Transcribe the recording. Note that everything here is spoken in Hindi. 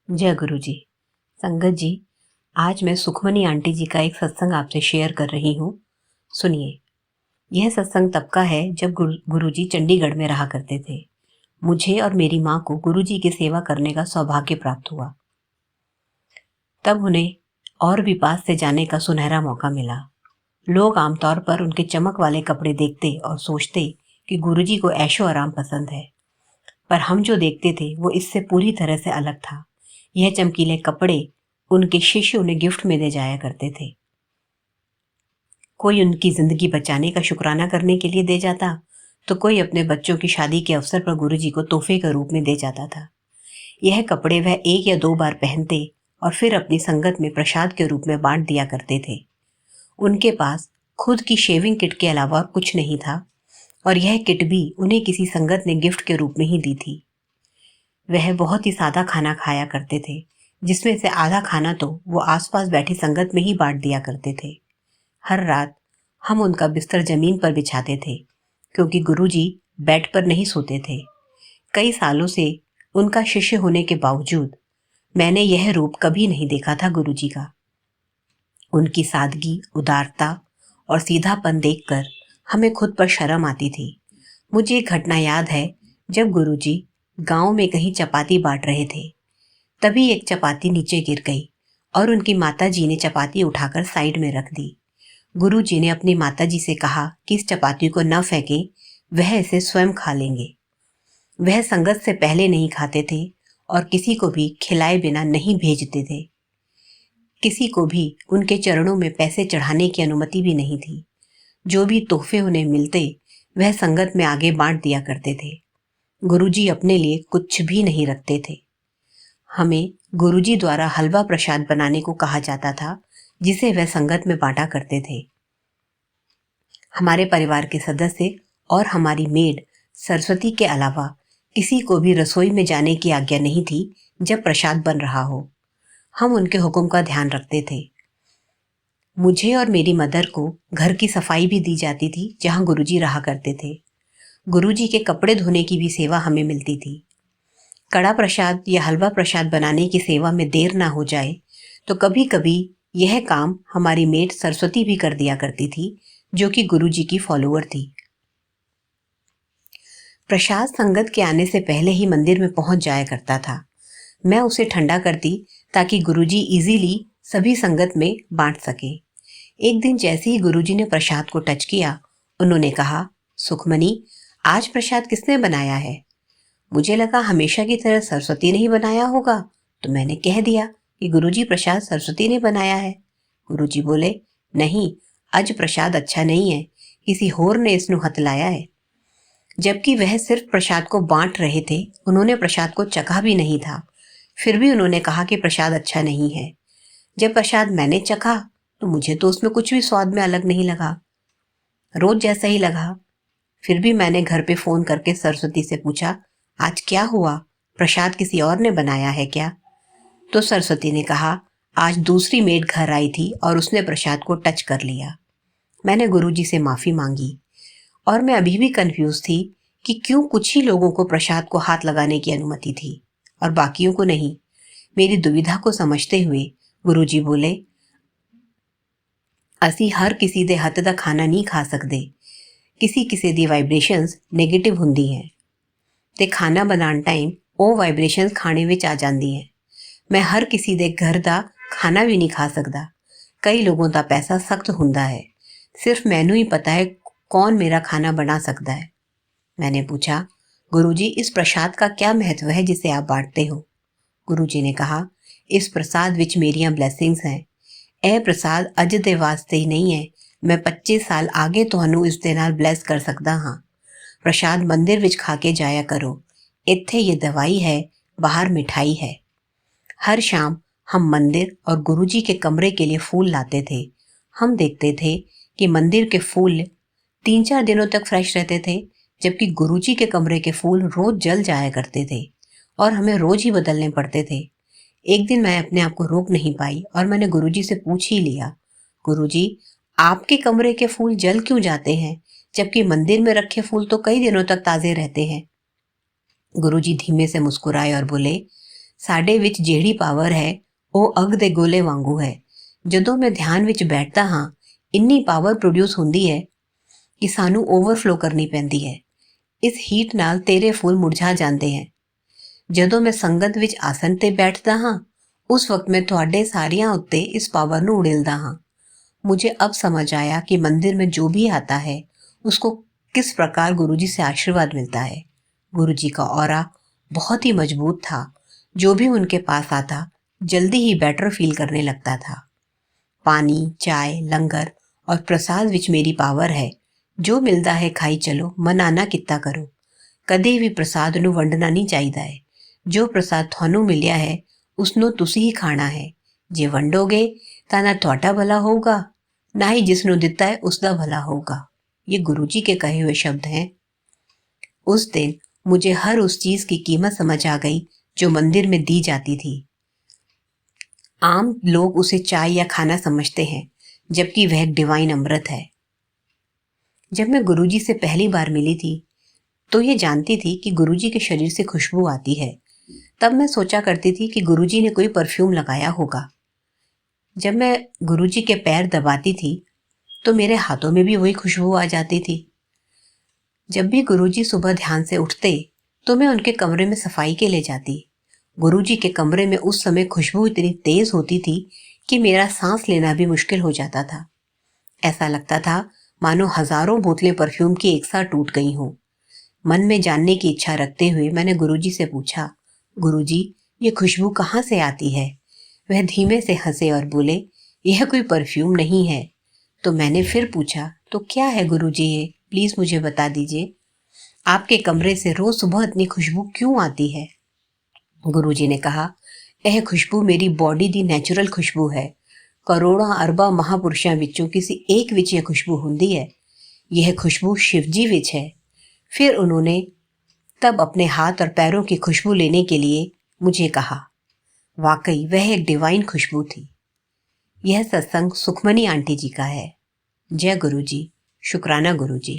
जय गुरु जी। संगत जी, आज मैं सुखमनी आंटी जी का एक सत्संग आपसे शेयर कर रही हूँ। सुनिए। यह सत्संग तब का है जब गुरु जी चंडीगढ़ में रहा करते थे। मुझे और मेरी माँ को गुरु जी की सेवा करने का सौभाग्य प्राप्त हुआ। तब उन्हें और भी पास से जाने का सुनहरा मौका मिला। लोग आमतौर पर उनके चमक वाले कपड़े देखते और सोचते कि गुरु जी को ऐशो आराम पसंद है, पर हम जो देखते थे वो इससे पूरी तरह से अलग था। यह चमकीले कपड़े उनके शिष्य उन्हें गिफ्ट में दे जाया करते थे। कोई उनकी जिंदगी बचाने का शुक्राना करने के लिए दे जाता, तो कोई अपने बच्चों की शादी के अवसर पर गुरुजी को तोहफे के रूप में दे जाता था। यह कपड़े वह 1 या 2 बार पहनते और फिर अपनी संगत में प्रसाद के रूप में बांट दिया करते थे। उनके पास खुद की शेविंग किट के अलावा कुछ नहीं था, और यह किट भी उन्हें किसी संगत ने गिफ्ट के रूप में ही दी थी। वह बहुत ही सादा खाना खाया करते थे, जिसमें से आधा खाना तो वो आसपास बैठी संगत में ही बांट दिया करते थे। हर रात हम उनका बिस्तर जमीन पर बिछाते थे, क्योंकि गुरुजी बेड पर नहीं सोते थे। कई सालों से उनका शिष्य होने के बावजूद मैंने यह रूप कभी नहीं देखा था गुरुजी का। उनकी सादगी, उदारता और सीधापन देखकर हमें खुद पर शर्म आती थी। मुझे एक घटना याद है, जब गुरुजी गांव में कहीं चपाती बांट रहे थे। तभी एक चपाती नीचे गिर गई और उनकी माताजी ने चपाती उठाकर साइड में रख दी। गुरुजी ने अपनी माताजी से कहा कि इस चपाती को न फेंकें, वह इसे स्वयं खा लेंगे। वह संगत से पहले नहीं खाते थे और किसी को भी खिलाए बिना नहीं भेजते थे। किसी को भी उनके चरणों में पैसे चढ़ाने की अनुमति भी नहीं थी। जो भी तोहफे उन्हें मिलते वह संगत में आगे बांट दिया करते थे। गुरुजी अपने लिए कुछ भी नहीं रखते थे। हमें गुरुजी द्वारा हलवा प्रसाद बनाने को कहा जाता था, जिसे वह संगत में बांटा करते थे। हमारे परिवार के सदस्य और हमारी मेड सरस्वती के अलावा किसी को भी रसोई में जाने की आज्ञा नहीं थी जब प्रसाद बन रहा हो। हम उनके हुक्म का ध्यान रखते थे। मुझे और मेरी मदर को घर की सफाई भी दी जाती थी जहां गुरुजी रहा करते थे। गुरुजी के कपड़े धोने की भी सेवा हमें मिलती थी। कड़ा प्रसाद या हलवा प्रसाद बनाने की सेवा में देर ना हो जाए तो कभी कभी यह काम हमारी मेट सरस्वती भी कर दिया करती थी, जो कि गुरुजी की फॉलोअर थी। प्रसाद संगत के आने से पहले ही मंदिर में पहुंच जाया करता था। मैं उसे ठंडा करती ताकि गुरुजी इजीली सभी संगत में बांट सके। एक दिन जैसे ही गुरुजी ने प्रसाद को टच किया, उन्होंने कहा, सुखमनी, आज प्रसाद किसने बनाया है? मुझे लगा हमेशा की तरह सरस्वती ने ही बनाया होगा, तो मैंने कह दिया कि गुरुजी प्रसाद सरस्वती ने बनाया है। गुरुजी बोले, नहीं, आज प्रसाद अच्छा नहीं है, किसी होर ने इसनु हथलाया है। जबकि वह सिर्फ प्रसाद को बांट रहे थे, उन्होंने प्रसाद को चखा भी नहीं था। फिर भी उन्होंने कहा कि प्रसाद अच्छा नहीं है। जब प्रसाद मैंने चखा तो मुझे तो उसमें कुछ भी स्वाद में अलग नहीं लगा, रोज जैसा ही लगा। फिर भी मैंने घर पे फोन करके सरस्वती से पूछा, आज क्या हुआ, प्रसाद किसी और ने बनाया है क्या? तो सरस्वती ने कहा, आज दूसरी मेड घर आई थी और उसने प्रसाद को टच कर लिया। मैंने गुरुजी से माफी मांगी और मैं अभी भी कंफ्यूज थी कि क्यों कुछ ही लोगों को प्रसाद को हाथ लगाने की अनुमति थी और बाकियों को नहीं। मेरी दुविधा को समझते हुए गुरुजी बोले, ਅਸੀਂ हर किसी दे हथ दा खाना नहीं खा सकते। किसी किसी दी वाइब्रेशंस नेगेटिव हुंदी है ते खाना बनाने टाइम ਉਹ ਵਾਈਬ੍ਰੇਸ਼ਨਸ ਖਾਣੇ ਵਿੱਚ ਆ ਜਾਂਦੀ ਹੈ। मैं हर किसी दे घर दा खाना भी नहीं खा सकता। कई लोगों का पैसा सख्त हुंदा है, सिर्फ मैनू ही पता है कौन मेरा खाना बना सकता है। मैंने पूछा, गुरुजी, इस प्रसाद का क्या महत्व है जिसे आप बांटते हो? गुरुजी ने कहा, इस प्रसाद विच मेरियां ब्लैसिंग्स हैं। ਇਹ ਪ੍ਰਸਾਦ ਅੱਜ ਦੇ ਵਾਸਤੇ ਹੀ ਨਹੀਂ ਹੈ, ਮੈਂ 25 ਸਾਲ ਆਗੇ ਤੁਹਾਨੂੰ ਇਸ ਦੇ ਨਾਲ ਬਲੈਸ ਕਰ ਸਕਦਾ ਹਾਂ। प्रसाद मंदिर विच खा के जाया करो, इत्थे ये दवाई है, बाहर मिठाई है। हर शाम हम मंदिर और गुरुजी के कमरे के लिए फूल लाते थे। हम देखते थे कि मंदिर के फूल 3-4 दिनों तक फ्रेश रहते थे, जबकि गुरुजी के कमरे के फूल रोज जल जाया करते थे और हमें रोज ही बदलने पड़ते थे। एक दिन मैं अपने आप को रोक नहीं पाई और मैंने गुरुजी से पूछ ही लिया, गुरुजी, आपके कमरे के फूल जल क्यों जाते हैं, जबकि मंदिर में रखे फूल तो कई दिनों तक ताजे रहते हैं? गुरुजी धीमे से मुस्कुराए और बोले, ਸਾਡੇ ਵਿੱਚ ਜਿਹੜੀ ਪਾਵਰ ਹੈ ਉਹ ਅੱਗ ਦੇ ਗੋਲੇ ਵਾਂਗੂ ਹੈ। ਜਦੋਂ ਮੈਂ ਧਿਆਨ ਵਿੱਚ ਬੈਠਦਾ ਹਾਂ ਇੰਨੀ ਪਾਵਰ ਪ੍ਰੋਡਿਊਸ ਹੁੰਦੀ ਹੈ ਕਿ ਸਾਨੂੰ ਓਵਰਫਲੋ ਕਰਨੀ ਪੈਂਦੀ ਹੈ। ਇਸ ਹੀਟ ਨਾਲ ਤੇਰੇ ਫੁੱਲ ਮੁਰਝਾ ਜਾਂਦੇ ਹਨ। ਜਦੋਂ ਮੈਂ ਸੰਗਤ ਵਿੱਚ ਆਸਨ ਤੇ ਬੈਠਦਾ ਹਾਂ उस वक्त मैं ਤੁਹਾਡੇ ਸਾਰਿਆਂ ਉੱਤੇ इस पावर ਨੂੰ उड़ेलता हाँ। मुझे अब समझ आया कि मंदिर में जो भी आता है उसको किस प्रकार गुरुजी से आशीर्वाद मिलता है। गुरुजी का ऑरा बहुत ही मजबूत था। जो भी उनके पास आता जल्दी ही बेटर फील करने लगता था। पानी, चाय, लंगर और प्रसाद विच मेरी पावर है। जो मिलता है खाई चलो, मना ना किता करो। कदे भी प्रसाद नूं वंडना नहीं चाहिदा है। जो प्रसाद थानू मिलिया है ਉਸਨੂੰ ਤੁਸੀਂ ਹੀ ਖਾਣਾ ਹੈ। ਜੇ ਵੰਡੋਗੇ ਤਾਂ ਨਾ ਤੁਹਾਡਾ ਭਲਾ ਹੋਊਗਾ ਨਾ ਹੀ ਜਿਸ ਨੂੰ ਦਿੱਤਾ ਹੈ ਉਸ ਦਾ ਭਲਾ होगा। ये गुरु जी के कहे हुए शब्द हैं। उस दिन मुझे हर उस चीज की कीमत समझ आ गई जो मंदिर में दी जाती थी। आम लोग उसे चाय या खाना समझते हैं जबकि वह एक डिवाइन अमृत है। जब मैं गुरुजी से पहली बार मिली थी तो ये जानती थी कि गुरुजी के शरीर से खुशबू आती है। तब मैं सोचा करती थी कि गुरुजी ने कोई परफ्यूम लगाया होगा। जब मैं गुरुजी के पैर दबाती थी तो मेरे हाथों में भी वही खुशबू आ जाती थी। जब भी गुरुजी सुबह ध्यान से उठते तो मैं उनके कमरे में सफाई के ले जाती। गुरुजी के कमरे में उस समय खुशबू इतनी तेज होती थी कि मेरा सांस लेना भी मुश्किल हो जाता था। ऐसा लगता था मानो हजारों बोतलें परफ्यूम की एक साथ टूट गई हों। मन में जानने की इच्छा रखते हुए मैंने गुरुजी से पूछा, गुरुजी ये खुशबू कहाँ से आती है? वह धीमे से हंसे और बोले, यह कोई परफ्यूम नहीं है। तो मैंने फिर पूछा, तो क्या है गुरुजी ये? प्लीज मुझे बता दीजिए। आपके कमरे से रोज सुबह इतनी खुशबू क्यों आती है? गुरुजी ने कहा, यह खुशबू मेरी बॉडी दी नैचुरल खुशबू है। करोड़ों अरबा महापुरुषों विचों किसी एक विच यह खुशबू होंदी है। यह खुशबू शिवजी विच है। फिर उन्होंने तब अपने हाथ और पैरों की खुशबू लेने के लिए मुझे कहा। वाकई वह एक डिवाइन खुशबू थी। यह सत्संग सुखमनी आंटी जी का है। जय गुरु जी, शुक्राना गुरु जी।